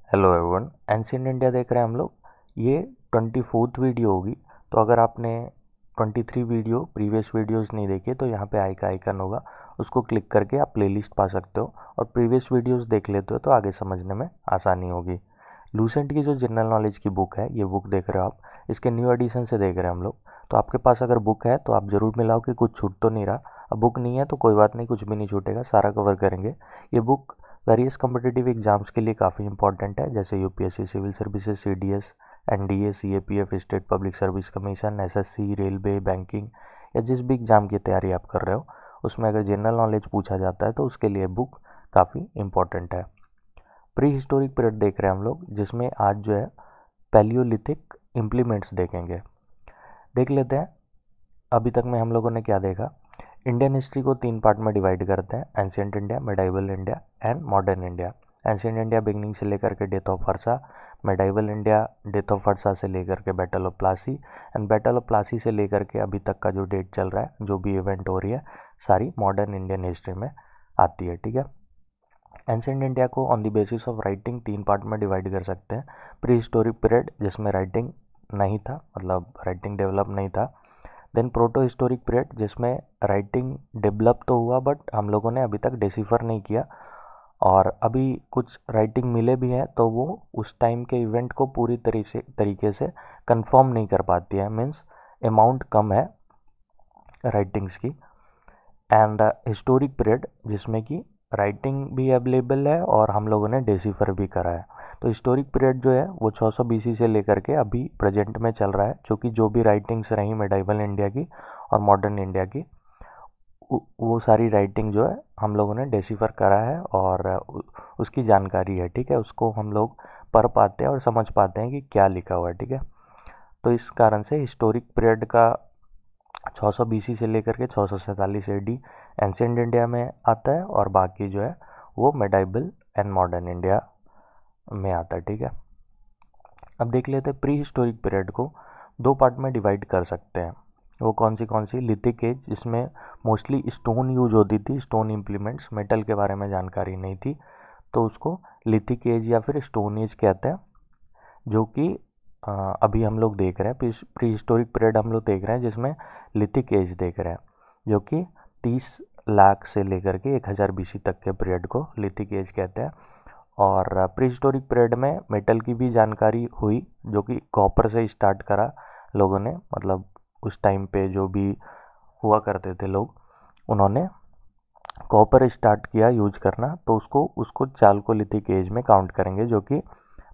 Hello everyone, ancient India देख रहे हैं हम लोग। ये 24th वीडियो होगी। तो अगर आपने 23 वीडियो प्रीवियस वीडियोस नहीं देखे तो यहाँ पे आई का आइकन होगा, उसको क्लिक करके आप प्लेलिस्ट पा सकते हो और प्रीवियस वीडियोस देख लेते हो तो आगे समझने में आसानी होगी। लूसेंट की जो जनरल नॉलेज की बुक है, ये बुक देख रहे हो आप, इसके न्यू एडिशन से देख रहे हैं हम लोग। तो आपके पास अगर बुक है तो आप ज़रूर मिलाओ कि कुछ छूट तो नहीं रहा। अब बुक नहीं है तो कोई बात नहीं, कुछ भी नहीं छूटेगा, सारा कवर करेंगे। ये बुक वेरियस कम्पिटिटिव एग्जाम्स के लिए काफ़ी इंपॉर्टेंट है, जैसे UPSC, civil services, CDS, NDA, CAPF, state public service commission, SSC, railway, banking या जिस भी एग्ज़ाम की तैयारी आप कर रहे हो उसमें अगर जनरल नॉलेज पूछा जाता है तो उसके लिए बुक काफ़ी इंपॉर्टेंट है। प्री हिस्टोरिक पीरियड देख रहे हैं हम लोग, जिसमें आज जो है पैलियोलिथिक इम्प्लीमेंट्स देखेंगे। देख लेते हैं अभी तक में हम लोगों ने क्या देखा। इंडियन हिस्ट्री को 3 पार्ट में डिवाइड करते हैं, ancient India, medieval India and modern India. Ancient India beginning से लेकर के death of Harsha, medieval India death of Harsha से लेकर के battle of Plassey, and battle of Plassey से लेकर के अभी तक का जो डेट चल रहा है, जो भी इवेंट हो रही है, सारी मॉडर्न इंडियन हिस्ट्री में आती है। ठीक है। एंशिएंट इंडिया को on the basis of writing 3 part में डिवाइड कर सकते हैं। प्री हिस्टोरिक पीरियड, जिसमें राइटिंग नहीं था, मतलब राइटिंग डेवलप नहीं था। देन प्रोटो हिस्टोरिक पीरियड, जिसमें राइटिंग डेवलप तो हुआ बट हम लोगों ने अभी तक डिसिफर नहीं किया, और अभी कुछ राइटिंग मिले भी हैं तो वो उस टाइम के इवेंट को पूरी तरीके से कंफर्म नहीं कर पाती है, मीन्स अमाउंट कम है राइटिंग्स की। एंड हिस्टोरिक पीरियड, जिसमें कि राइटिंग भी अवेलेबल है और हम लोगों ने डिसिफर भी करा है। तो हिस्टोरिक पीरियड जो है वो 600 बीसी से लेकर के अभी प्रेजेंट में चल रहा है, जो कि जो भी राइटिंग्स रही मेडाइवल इंडिया की और मॉडर्न इंडिया की, वो सारी राइटिंग जो है हम लोगों ने डिसिफर करा है और उसकी जानकारी है। ठीक है, उसको हम लोग पढ़ पाते हैं और समझ पाते हैं कि क्या लिखा हुआ है। ठीक है, तो इस कारण से हिस्टोरिक पीरियड का 600 बीसी से लेकर के 647 एडी एंशिएंट इंडिया में आता है और बाकी जो है वो मेडाइवल एंड मॉडर्न इंडिया में आता है। ठीक है, अब देख लेते हैं प्री हिस्टोरिक पीरियड को 2 पार्ट में डिवाइड कर सकते हैं। वो कौन सी लिथिक एज, जिसमें मोस्टली स्टोन यूज होती थी, स्टोन इम्प्लीमेंट्स, मेटल के बारे में जानकारी नहीं थी, तो उसको लिथिक एज या फिर स्टोन एज कहते हैं, जो कि अभी हम लोग देख रहे हैं। प्री हिस्टोरिक पीरियड हम लोग देख रहे हैं जिसमें लिथिक एज देख रहे हैं, जो कि 30 लाख से लेकर के 1000 बीसी तक के पीरियड को लिथिक एज कहते हैं। और प्री हिस्टोरिक पीरियड में मेटल की भी जानकारी हुई, जो कि कॉपर से स्टार्ट करा लोगों ने, मतलब उस टाइम पे जो भी हुआ करते थे लोग, उन्होंने कॉपर स्टार्ट किया यूज करना, तो उसको उसको चालकोलिथिक एज में काउंट करेंगे, जो कि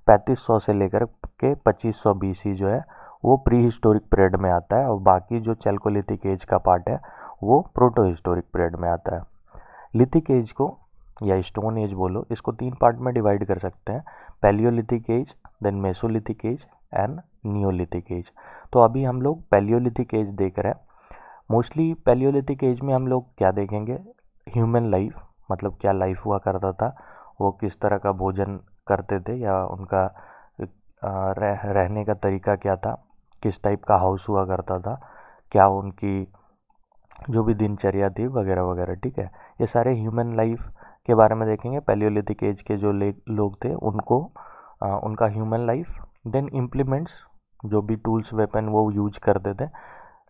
3500 से लेकर के 2500 बीसी जो है वो प्री हिस्टोरिक पीरियड में आता है, और बाकी जो चैल्कोलिथिक एज का पार्ट है वो प्रोटो हिस्टोरिक पीरियड में आता है। लिथिक एज को या स्टोन एज बोलो, इसको 3 पार्ट में डिवाइड कर सकते हैं, palaeolithic age, then mesolithic age and neolithic age. तो अभी हम लोग पैलियोलिथिक एज देख रहे हैं। मोस्टली पैलियोलिथिक एज में हम लोग क्या देखेंगे, ह्यूमन लाइफ, मतलब क्या लाइफ हुआ करता था, वो किस तरह का भोजन करते थे, या उनका रहने का तरीका क्या था, किस टाइप का हाउस हुआ करता था, क्या उनकी जो भी दिनचर्या थी वगैरह वगैरह। ठीक है, ये सारे ह्यूमन लाइफ के बारे में देखेंगे। पैलियोलिथिक एज के जो लोग थे उनको उनका ह्यूमन लाइफ, देन इम्प्लीमेंट्स, जो भी टूल्स वेपन वो यूज करते थे।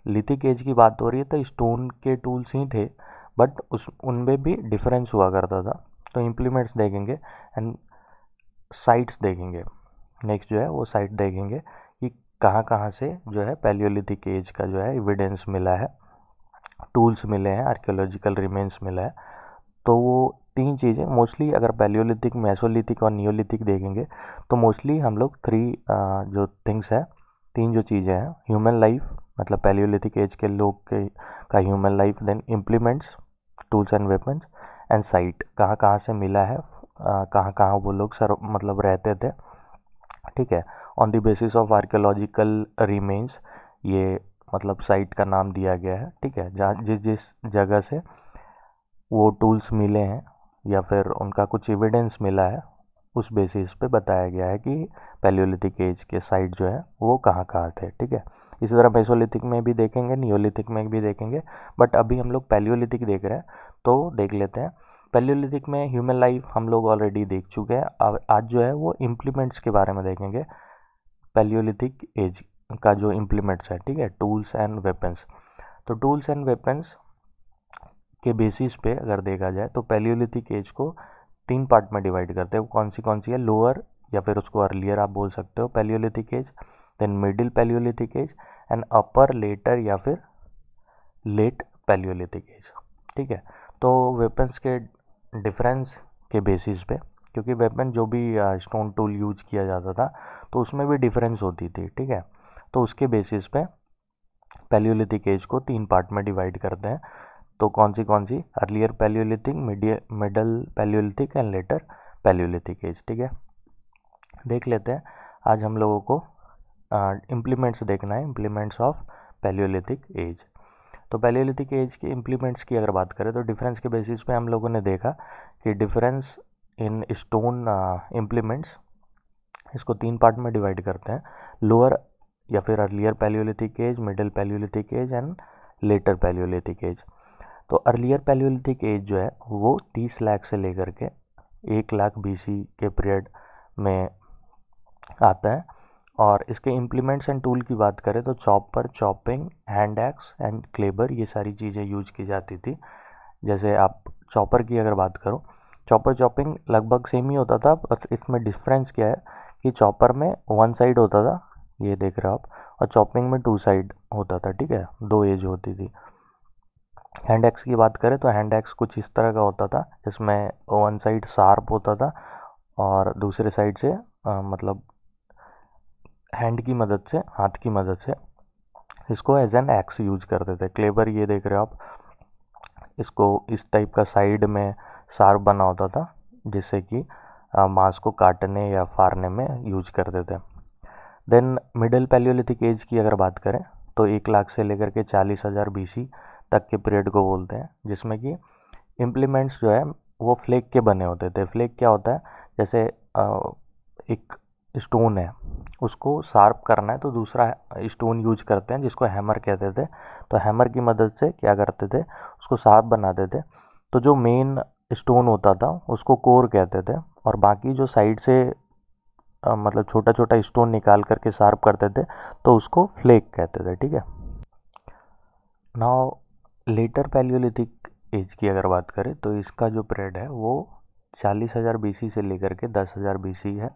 लिथिक एज की बात हो रही है तो स्टोन के टूल्स ही थे, बट उस उनमें भी डिफरेंस हुआ करता था। तो इम्प्लीमेंट्स देखेंगे एंड साइट्स देखेंगे। नेक्स्ट जो है वो साइट देखेंगे कि कहाँ कहाँ से जो है पैलियोलिथिक एज का जो है एविडेंस मिला है, टूल्स मिले हैं, आर्कियोलॉजिकल रिमेन्स मिला है। तो वो 3 चीज़ें मोस्टली, अगर पैलियोलिथिक, मेसोलिथिक और नियोलिथिक देखेंगे तो मोस्टली हम लोग 3 जो थिंग्स है, 3 जो चीज़ें हैं, ह्यूमन लाइफ, मतलब पैलियोलिथिक एज के लोग के का human life, then implements, tools and weapons, and site, कहाँ कहाँ से मिला है, कहाँ कहाँ वो लोग मतलब रहते थे। ठीक है, on the basis of archaeological remains ये मतलब साइट का नाम दिया गया है। ठीक है, जहाँ जिस जिस जगह से वो टूल्स मिले हैं या फिर उनका कुछ एविडेंस मिला है, उस बेसिस पे बताया गया है कि पैलियोलिथिक एज के साइट जो है वो कहाँ कहाँ थे। ठीक है, इसी तरह मेसोलिथिक में भी देखेंगे, नियोलिथिक में भी देखेंगे, बट अभी हम लोग पैलियोलिथिक देख रहे हैं। तो देख लेते हैं पैलियोलिथिक में ह्यूमन लाइफ हम लोग ऑलरेडी देख चुके हैं। अब आज जो है वो इम्प्लीमेंट्स के बारे में देखेंगे। पैलियोलिथिक एज का जो इम्प्लीमेंट्स है, ठीक है, टूल्स एंड वेपन्स। तो टूल्स एंड वेपन्स के बेसिस पे अगर देखा जाए तो पैलियोलिथिक एज को 3 पार्ट में डिवाइड करते हैं। कौन सी है? लोअर या फिर उसको अर्लियर आप बोल सकते हो palaeolithic age, then middle palaeolithic age and upper, later या फिर लेट पैलियोलिथिक एज, ठीक है। तो वेपन्स के डिफरेंस के बेसिस पे, क्योंकि वेपन जो भी स्टोन टूल यूज किया जाता था तो उसमें भी डिफरेंस होती थी, ठीक है। तो उसके बेसिस पे पैलियोलिथिक एज को 3 पार्ट में डिवाइड करते हैं। तो कौन सी? Earlier palaeolithic, middle palaeolithic and later palaeolithic age, ठीक है। देख लेते हैं। आज हम लोगों को इम्प्लीमेंट्स देखना है, इम्प्लीमेंट्स ऑफ पैलियोलिथिक एज। तो पैलियोलिथिक एज के इम्प्लीमेंट्स की अगर बात करें तो डिफरेंस के बेसिस पे हम लोगों ने देखा कि डिफरेंस इन स्टोन इम्प्लीमेंट्स, इसको 3 पार्ट में डिवाइड करते हैं। लोअर या फिर earlier palaeolithic age, middle palaeolithic age and later palaeolithic age. तो अर्लियर पैलियोलिथिक एज जो है वो 30 लाख से लेकर के 1 लाख BC के पीरियड में आता है। और इसके इम्प्लीमेंट्स एंड टूल की बात करें तो chopper, chopping, hand axe and Kleber, ये सारी चीज़ें यूज की जाती थी। जैसे आप चॉपर की अगर बात करो, चॉपर चॉपिंग लगभग सेम ही होता था, बस इसमें डिफरेंस क्या है कि चॉपर में 1 साइड होता था, ये देख रहे हो आप, और चॉपिंग में 2 साइड होता था, ठीक है, 2 एज होती थी। हैंड एक्स की बात करें तो हैंड एक्स कुछ इस तरह का होता था, जिसमें 1 साइड शार्प होता था और दूसरे साइड से मतलब हैंड की मदद से, हाथ की मदद से इसको एज एन एक्स यूज करते थे। क्लेबर ये देख रहे हो आप, इसको इस टाइप का साइड में शार्प बना होता था, जिससे कि मांस को काटने या फाड़ने में यूज करते थे। देन मिडिल पैलियोलिथिक एज की अगर बात करें तो 1 लाख से लेकर के 40,000 BC तक के पीरियड को बोलते हैं, जिसमें कि इम्प्लीमेंट्स जो है वो फ्लेक के बने होते थे। फ्लेक क्या होता है? जैसे एक स्टोन है, उसको शार्प करना है तो दूसरा स्टोन यूज करते हैं जिसको हैमर कहते थे। तो हैमर की मदद से क्या करते थे, उसको शार्प बनाते थे। तो जो मेन स्टोन होता था उसको कोर कहते थे, और बाकी जो साइड से मतलब छोटा छोटा स्टोन निकाल करके शार्प करते थे तो उसको फ्लेक कहते थे, ठीक है। नाउ लेटर पैलियोलिथिक एज की अगर बात करें तो इसका जो पीरियड है वो 40,000 BC से लेकर के 10,000 BC है।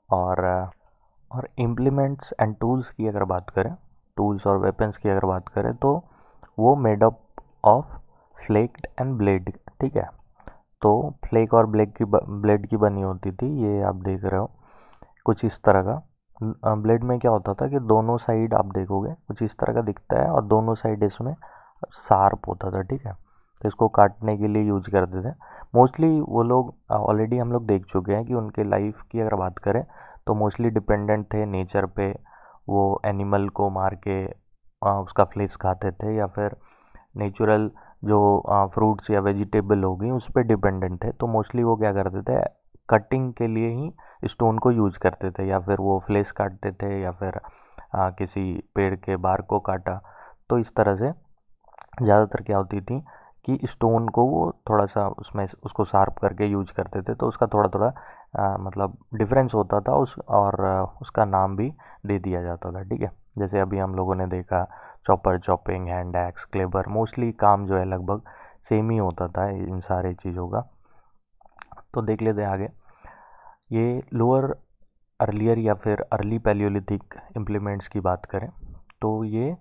और इम्प्लीमेंट्स एंड टूल्स की अगर बात करें, टूल्स और वेपन्स की अगर बात करें तो वो made up of flaked and blade, ठीक है। तो फ्लेक और ब्लेड की बनी होती थी, ये आप देख रहे हो कुछ इस तरह का। ब्लेड में क्या होता था कि दोनों साइड आप देखोगे कुछ इस तरह का दिखता है, और दोनों साइड इसमें शार्प होता था, ठीक है। तो इसको काटने के लिए यूज करते थे मोस्टली वो लोग। ऑलरेडी हम लोग देख चुके हैं कि उनके लाइफ की अगर बात करें तो मोस्टली डिपेंडेंट थे नेचर पे। वो एनिमल को मार के उसका फ्लेश खाते थे, या फिर नेचुरल जो फ्रूट्स या वेजिटेबल हो गई उस पर डिपेंडेंट थे। तो मोस्टली वो क्या करते थे, कटिंग के लिए ही स्टोन को यूज करते थे, या फिर वो फ्लेश काटते थे, या फिर किसी पेड़ के बार को काटा। तो इस तरह से ज़्यादातर क्या होती थी कि स्टोन को वो थोड़ा सा उसमें उसको शार्प करके यूज करते थे, तो उसका थोड़ा थोड़ा मतलब डिफरेंस होता था और उसका नाम भी दे दिया जाता था, ठीक है। जैसे अभी हम लोगों ने देखा chopper, chopping, hand axe, Kleber, mostly काम जो है लगभग सेम ही होता था इन सारे चीज़ों का। तो देख लेते हैं आगे। ये लोअर अर्लियर या फिर अर्ली पैलियोलिथिक इम्प्लीमेंट्स की बात करें तो ये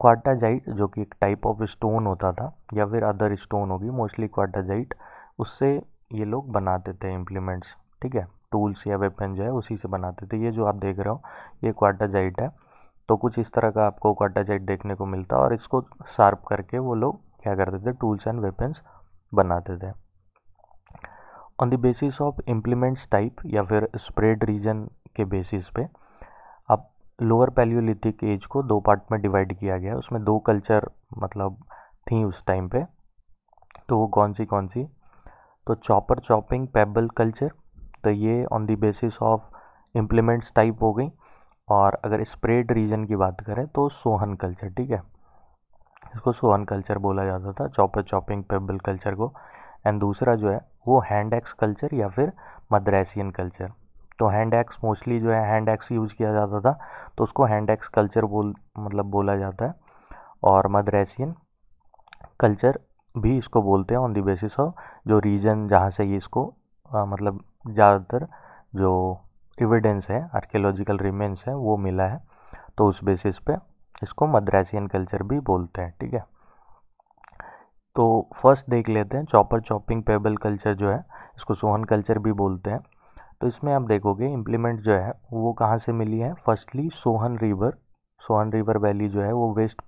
क्वार्टाजाइट, जो कि एक टाइप ऑफ स्टोन होता था, या फिर अदर स्टोन होगी, मोस्टली क्वार्टाजाइट, उससे ये लोग बनाते थे इम्प्लीमेंट्स, ठीक है। टूल्स या वेपन जो है उसी से बनाते थे। ये जो आप देख रहे हो ये क्वार्टाजाइट है। तो कुछ इस तरह का आपको क्वार्टाजाइट देखने को मिलता है, और इसको शार्प करके वो लोग क्या करते थे, टूल्स एंड वेपन्स बनाते थे। On the basis of implements type या फिर स्प्रेड रीजन के बेसिस पे अब लोअर पैलियोलिथिक एज को 2 पार्ट में डिवाइड किया गया है। उसमें 2 कल्चर मतलब थी उस टाइम पे। तो वो कौन सी? तो चॉपर, चॉपिंग, पेबल कल्चर। तो ये on the basis of implements type हो गई। और अगर स्प्रेड रीजन की बात करें तो सोहन कल्चर, ठीक है, इसको सोहन कल्चर बोला जाता था, चॉपर, चॉपिंग, पेबल कल्चर को। एंड दूसरा जो है वो हैंड एक्स कल्चर या फिर मद्रासियन कल्चर। तो हैंड एक्स मोस्टली जो है हैंड एक्स यूज़ किया जाता था, तो उसको हैंड एक्स कल्चर बोला जाता है। और मद्रासियन कल्चर भी इसको बोलते हैं ऑन द बेसिस ऑफ जो रीजन जहाँ से ये इसको मतलब ज़्यादातर जो एविडेंस है, आर्कियोलॉजिकल रिमेन्स है, वो मिला है, तो उस बेसिस पे इसको मद्रासियन कल्चर भी बोलते हैं। ठीक है, तो फर्स्ट देख लेते हैं चॉपर चॉपिंग पेबल कल्चर जो है, इसको सोहन कल्चर भी बोलते हैं। तो इसमें आप देखोगे इम्प्लीमेंट जो है वो कहाँ से मिली है। फर्स्टली सोहन रिवर वैली जो है वो वेस्ट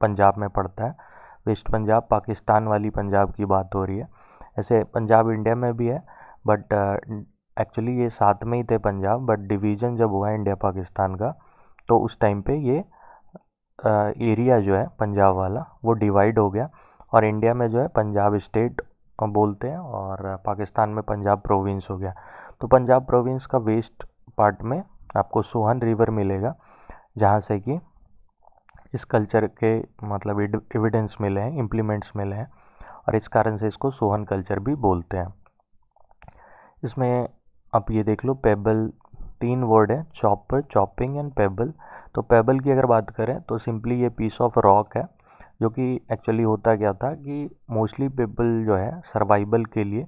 पंजाब में पड़ता है। वेस्ट पंजाब पाकिस्तान वाली पंजाब की बात हो रही है। ऐसे पंजाब इंडिया में भी है, बट एक्चुअली ये साथ में ही थे पंजाब, बट डिवीज़न जब हुआ इंडिया पाकिस्तान का, तो उस टाइम पे ये एरिया जो है पंजाब वाला वो डिवाइड हो गया, और इंडिया में जो है पंजाब स्टेट बोलते हैं, और पाकिस्तान में पंजाब प्रोविंस हो गया। तो पंजाब प्रोविंस का वेस्ट पार्ट में आपको सोहन रिवर मिलेगा, जहाँ से कि इस कल्चर के मतलब एविडेंस मिले हैं, इम्प्लीमेंट्स मिले हैं, और इस कारण से इसको सोहन कल्चर भी बोलते हैं। इसमें आप ये देख लो, पेबल 3 वर्ड है, चॉपर, चॉपिंग एंड पेबल। तो पेबल की अगर बात करें तो सिंपली ये पीस ऑफ रॉक है, जो कि एक्चुअली होता क्या था कि मोस्टली पीपल जो है सर्वाइवल के लिए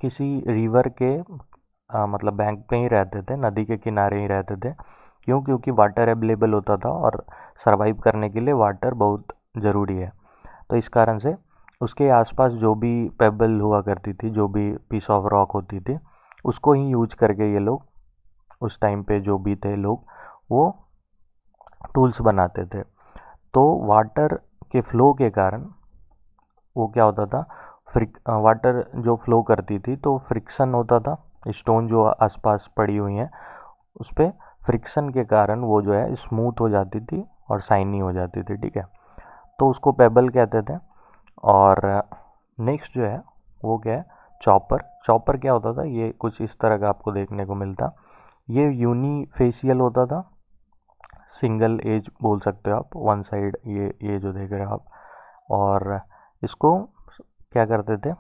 किसी रिवर के मतलब बैंक पे ही रहते थे, नदी के किनारे ही रहते थे। क्यों? क्योंकि वाटर अवेलेबल होता था, और सर्वाइव करने के लिए वाटर बहुत ज़रूरी है। तो इस कारण से उसके आसपास जो भी पेबल हुआ करती थी, जो भी पीस ऑफ रॉक होती थी, उसको ही यूज करके ये लोग उस टाइम पे जो भी थे लोग वो टूल्स बनाते थे। तो वाटर के फ्लो के कारण वो क्या होता था, वाटर जो फ्लो करती थी तो फ्रिक्शन होता था, स्टोन जो आसपास पड़ी हुई हैं उस पर फ्रिक्शन के कारण वो जो है स्मूथ हो जाती थी और शाइनी हो जाती थी। ठीक है, तो उसको पेबल कहते थे। और नेक्स्ट जो है वो क्या है, चॉपर। चॉपर क्या होता था, ये कुछ इस तरह का आपको देखने को मिलता। ये यूनिफेशियल होता था, सिंगल एज बोल सकते हो आप, वन साइड, ये जो देख रहे हो आप। और इसको क्या करते थे,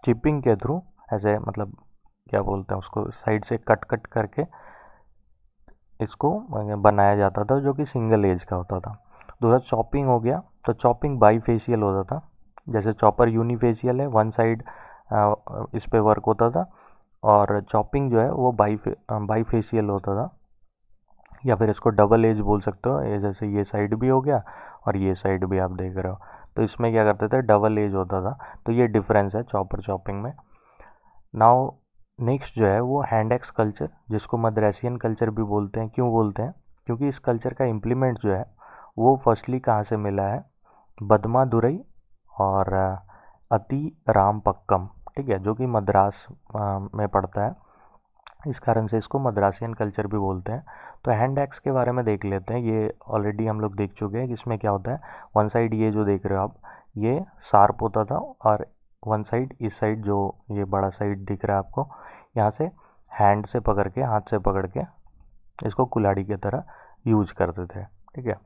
चिपिंग के थ्रू ऐसे मतलब क्या बोलते हैं उसको, साइड से कट कट करके इसको बनाया जाता था, जो कि सिंगल एज का होता था। दूसरा चॉपिंग हो गया, तो चॉपिंग बाई फेशियल होता था। जैसे चॉपर यूनिफेशियल है, वन साइड इस पे वर्क होता था, और चॉपिंग जो है वो बाई फेशियल होता था, या फिर इसको डबल एज बोल सकते हो। ये जैसे ये साइड भी हो गया और ये साइड भी आप देख रहे हो, तो इसमें क्या करते थे, डबल एज होता था। तो ये डिफरेंस है चॉपर चॉपिंग में। नाउ नेक्स्ट जो है वो हैंड एक्स कल्चर, जिसको मद्रासियन कल्चर भी बोलते हैं। क्यों बोलते हैं? क्योंकि इस कल्चर का इम्प्लीमेंट जो है वो फर्स्टली कहाँ से मिला है, बदमादुरई और अति रामपक्कम, ठीक है, जो कि मद्रास में पड़ता है। इस कारण से इसको मद्रासियन कल्चर भी बोलते हैं। तो हैंड एक्स के बारे में देख लेते हैं। ये ऑलरेडी हम लोग देख चुके हैं कि इसमें क्या होता है। वन साइड ये जो देख रहे हो आप, ये शार्प होता था, और वन साइड, इस साइड जो ये बड़ा साइड दिख रहा है आपको, यहाँ से हैंड से पकड़ के, हाथ से पकड़ के इसको कुल्हाड़ी की तरह यूज करते थे। ठीक है,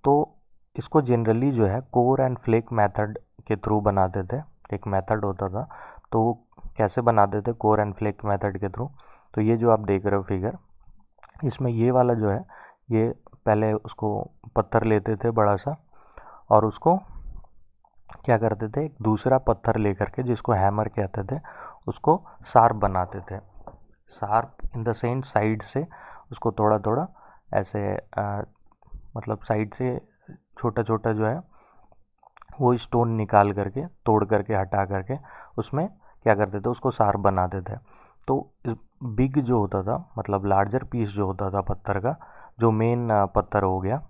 तो इसको जनरली जो है कोर एंड फ्लेक मेथड के थ्रू बनाते थे। एक मेथड होता था, तो वो कैसे बनाते थे कोर एंड फ्लेक मेथड के थ्रू। तो ये जो आप देख रहे हो फिगर, इसमें ये वाला जो है, ये पहले उसको पत्थर लेते थे बड़ा सा, और उसको क्या करते थे, एक दूसरा पत्थर लेकर के, जिसको हैमर कहते थे, उसको शार्प बनाते थे। Sharp in the sense side से उसको थोड़ा थोड़ा ऐसे मतलब साइड से छोटा छोटा जो है वो स्टोन निकाल करके, तोड़ करके, हटा करके उसमें क्या करते थे, उसको शार्प बनाते थे। तो बिग जो होता था, मतलब लार्जर पीस जो होता था पत्थर का, जो मेन पत्थर हो गया,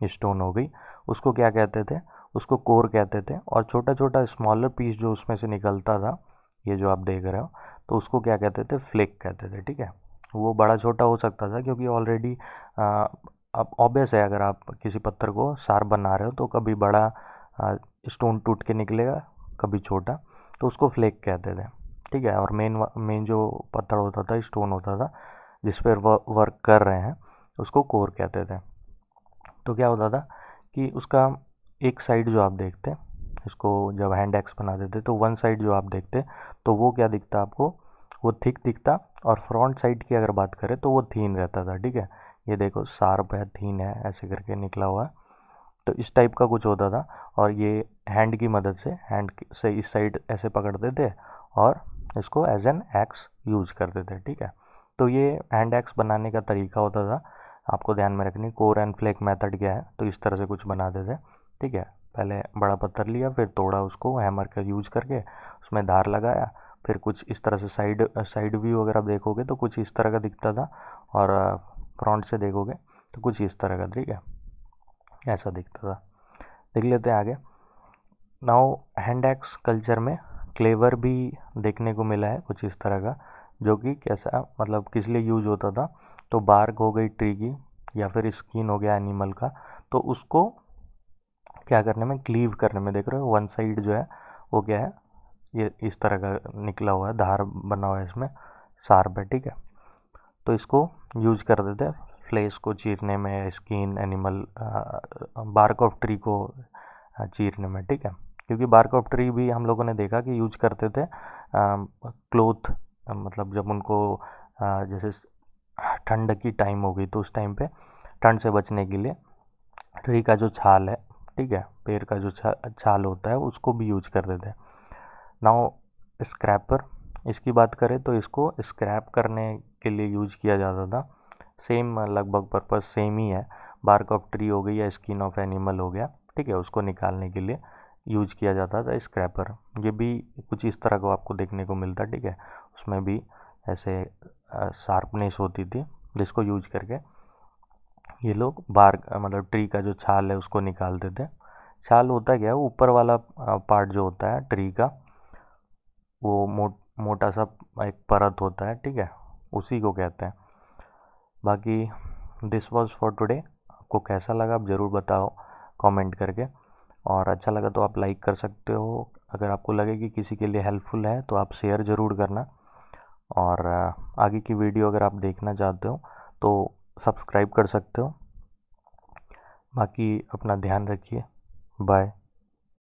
स्टोन हो गई, उसको क्या कहते थे, उसको कोर कहते थे। और छोटा छोटा स्मॉलर पीस जो उसमें से निकलता था, ये जो आप देख रहे हो, तो उसको क्या कहते थे, फ्लेक कहते थे। ठीक है, वो बड़ा छोटा हो सकता था, क्योंकि ऑलरेडी अब ऑब्वियस है, अगर आप किसी पत्थर को शार्प बना रहे हो तो कभी बड़ा स्टोन टूट के निकलेगा, कभी छोटा, तो उसको फ्लेक कहते थे। ठीक है, और मेन जो पत्थर होता था, स्टोन होता था, जिस पर वर्क कर रहे हैं, उसको कोर कहते थे। तो क्या होता था कि उसका एक साइड जो आप देखते हैं, इसको जब हैंड एक्स बना देते तो वन साइड जो आप देखते तो वो क्या दिखता आपको, वो थिक दिखता, और फ्रंट साइड की अगर बात करें तो वो थीन रहता था। ठीक है, ये देखो शार्प है, थीन है, ऐसे करके निकला हुआ है। तो इस टाइप का कुछ होता था, और ये हैंड की मदद से हैंड से इस साइड ऐसे पकड़ते थे और इसको एज एन एक्स यूज करते थे। ठीक है, तो ये हैंड एक्स बनाने का तरीका होता था, आपको ध्यान में रखनी। कोर एंड फ्लेक मेथड क्या है, तो इस तरह से कुछ बनाते थे। ठीक है, पहले बड़ा पत्थर लिया, फिर तोड़ा उसको हैमर का यूज करके, उसमें धार लगाया, फिर कुछ इस तरह से साइड व्यू अगर आप देखोगे तो कुछ इस तरह का दिखता था, और फ्रंट से देखोगे तो कुछ इस तरह का। ठीक है, ऐसा दिखता था। देख लेते हैं आगे। नाउ हैंड एक्स कल्चर में क्लेवर भी देखने को मिला है कुछ इस तरह का, जो कि कैसा मतलब किस लिए यूज होता था, तो बार्क हो गई ट्री की या फिर स्किन हो गया एनिमल का, तो उसको क्या करने में, क्लीव करने में, देख रहे हो वन साइड जो है वो क्या है, ये इस तरह का निकला हुआ है, धार बना हुआ है इसमें, शार्प है। ठीक है, तो इसको यूज कर देते हैं फ्लेश को चीरने में, skin animal bark of tree को चीरने में। ठीक है, क्योंकि बार्क ऑफ ट्री भी हम लोगों ने देखा कि यूज करते थे क्लोथ, मतलब जब उनको जैसे ठंड की टाइम हो गई तो उस टाइम पे ठंड से बचने के लिए ट्री का जो छाल है, ठीक है, पेड़ का जो छाल होता है उसको भी यूज करते थे। नाउ स्क्रैपर, इसकी बात करें तो इसको स्क्रैप करने के लिए यूज किया जाता था। सेम लगभग पर्पस सेम ही है, बार्क ऑफ ट्री हो गई या स्किन ऑफ एनिमल हो गया, ठीक है, उसको निकालने के लिए यूज किया जाता था स्क्रैपर। ये भी कुछ इस तरह को आपको देखने को मिलता। ठीक है, उसमें भी ऐसे शार्पनेस होती थी जिसको यूज करके ये लोग बार्क मतलब ट्री का जो छाल है उसको निकालते थे। छाल होता क्या है, ऊपर वाला पार्ट जो होता है ट्री का, वो मोटा सा एक परत होता है। ठीक है, उसी को कहते हैं। बाकी दिस वॉज फॉर टुडे। आपको कैसा लगा आप ज़रूर बताओ कमेंट करके, और अच्छा लगा तो आप लाइक कर सकते हो। अगर आपको लगे कि किसी के लिए हेल्पफुल है तो आप शेयर ज़रूर करना, और आगे की वीडियो अगर आप देखना चाहते हो तो सब्सक्राइब कर सकते हो। बाकी अपना ध्यान रखिए, बाय।